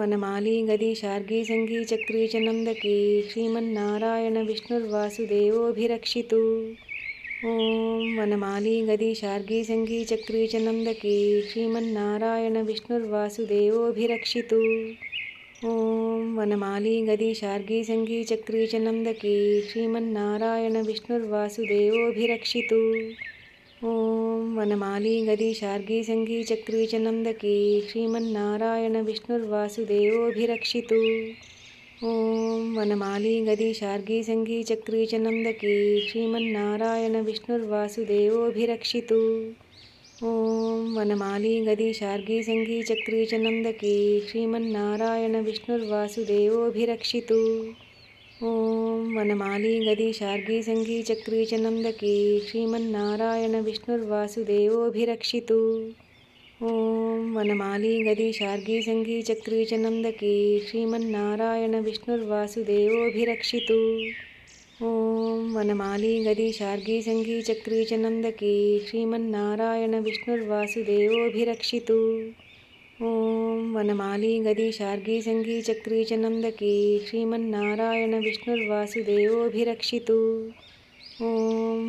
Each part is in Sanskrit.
वनमाली गदी शार्गी संगी चक्री च नंदकी श्रीमन्नारायण विष्णुर्वासुदेवोऽभिरक्षितु। ॐ वनमाली गदी शार्गी संगी चक्री च नंदकी श्रीमन्नारायण विष्णुर्वासुदेवोऽभिरक्षितु। ॐ वनमाली गदी शार्गी संगी चक्री च नंदकी श्रीमन्नारायण विष्णुर्वासुदेवोऽभिरक्षितु। ॐ वनमाली गदी शार्गी संगी चक्री च नंदकी श्रीमन्नारायण विष्णुर्वासुदेवोऽभिरक्षितु। ॐ वनमाली गदी शार्गी संगी चक्री च नंदकी श्रीमन्नारायण विष्णुर्वासुदेवोऽभिरक्षितु। ॐ वनमाली गदी शार्गी संगी चक्री च नंदकी श्रीमन्नारायण विष्णुर्वासुदेवोऽभिरक्षितु। ॐ वनमाली गदी शार्गी संगी चक्री च नंदकी श्रीमन्नारायण विष्णुर्वासुदेवोऽभिरक्षितु। ॐ वनमाली गदी शार्गी संगी चक्री च नंदकी श्रीमन्नारायण विष्णुर्वासुदेवोऽभिरक्षितु। ॐ वनमाली गदी शार्गी संगी चक्री च नंदकी श्रीमन्नारायण विष्णुर्वासुदेवोऽभिरक्षितु। ॐ वनमाली गदी शार्गी संगी चक्री च नंदकी श्रीमन्नारायण विष्णुर्वासुदेवोऽभिरक्षितु। ॐ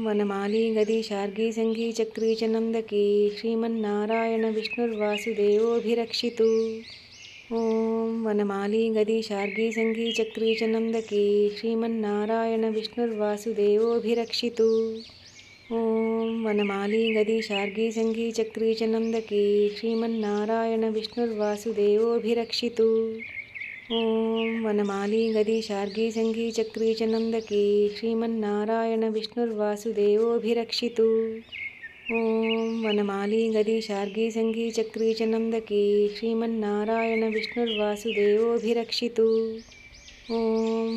वनमाली गदी शार्गी संगी चक्री च नंदकी श्रीमन्नारायण विष्णुर्वासुदेवोऽभिरक्षितु। ॐ वनमाली गदी शार्गी संगी चक्री च नंदकी श्रीमन्नारायण विष्णुर्वासुदेवोऽभिरक्षितु। ॐ वनमाली गदी शार्गी संगी चक्री च नंदकी श्रीमन्नारायण विष्णुर्वासुदेवोऽभिरक्षितु। ॐ वनमाली गदी शार्गी संगी चक्री च नंदकी श्रीमन्नारायण विष्णुर्वासुदेवोऽभिरक्षितु। ॐ वनमाली गदी शार्गी संगी चक्री च नंदकी श्रीमन्नारायण विष्णुर्वासुदेवोऽभिरक्षितु। ॐ वनमाली गदी शार्गी संगी चक्री च नंदकी श्रीमन्नारायण विष्णुर्वासुदेवोऽभिरक्षितु। ॐ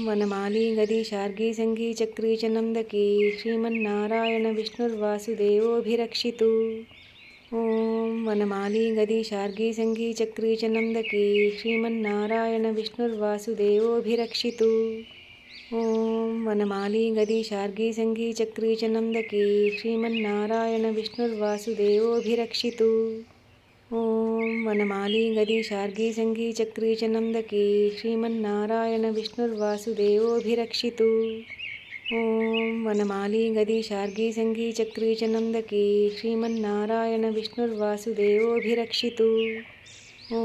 वनमाली गदी शार्गी संगी चक्री च नंदकी श्रीमन्नारायण विष्णुर्वासुदेवोऽभिरक्षितु। ॐ वनमाली गदी शार्गी संगी चक्री च नंदकी श्रीमन्नारायण विष्णुर्वासुदेवोऽभिरक्षितु। ॐ वनमाली गदी शार्गी संगी चक्री च नंदकी श्रीमन्नारायण विष्णुर्वासुदेवोऽभिरक्षितु। ॐ वनमाली गदी शार्गी संगी चक्री च नंदकी श्रीमन्नारायण विष्णुर्वासुदेवोऽभिरक्षितु। ॐ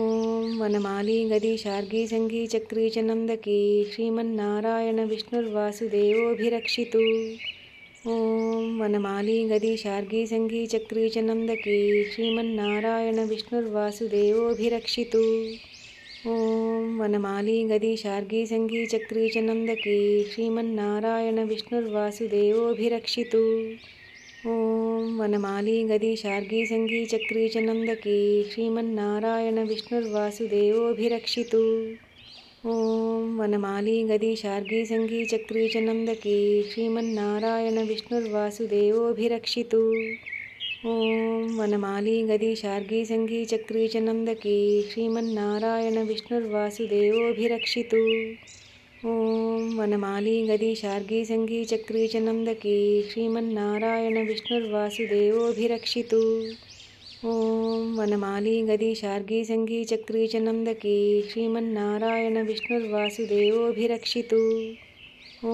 वनमाली गदी शार्गी संगी चक्री च नंदकी श्रीमन्नारायण विष्णुर्वासुदेवोऽभिरक्षितु। ॐ वनमाली गदी शार्गी संगी चक्री च नंदकी श्रीमन्नारायण विष्णुर्वासुदेवोऽभिरक्षितु। ॐ वनमाली गदी शार्गी संगी चक्री च नंदकी श्रीमन्नारायण विष्णुर्वासुदेवोऽभिरक्षितु। ॐ वनमाली गदी शार्गी संगी चक्री च नंदकी श्रीमन्नारायण विष्णुर्वासुदेवोऽभिरक्षितु। ॐ वनमाली गदी शार्गी संगी चक्री च नंदकी श्रीमन्नारायण विष्णुर्वासुदेवोऽभिरक्षितु। ॐ वनमाली गदी शार्गी संगी चक्री च नंदकी श्रीमन्नारायण विष्णुर्वासुदेवोऽभिरक्षितु। ॐ वनमाली गदी शार्गी संगी चक्री च नंदकी श्रीमन्नारायण विष्णुर्वासुदेवोऽभिरक्षितु। ॐ वनमाली गदी शार्गी संगी चक्री च नंदकी श्रीमन्नारायण विष्णुर्वासुदेवोऽभिरक्षितु। ॐ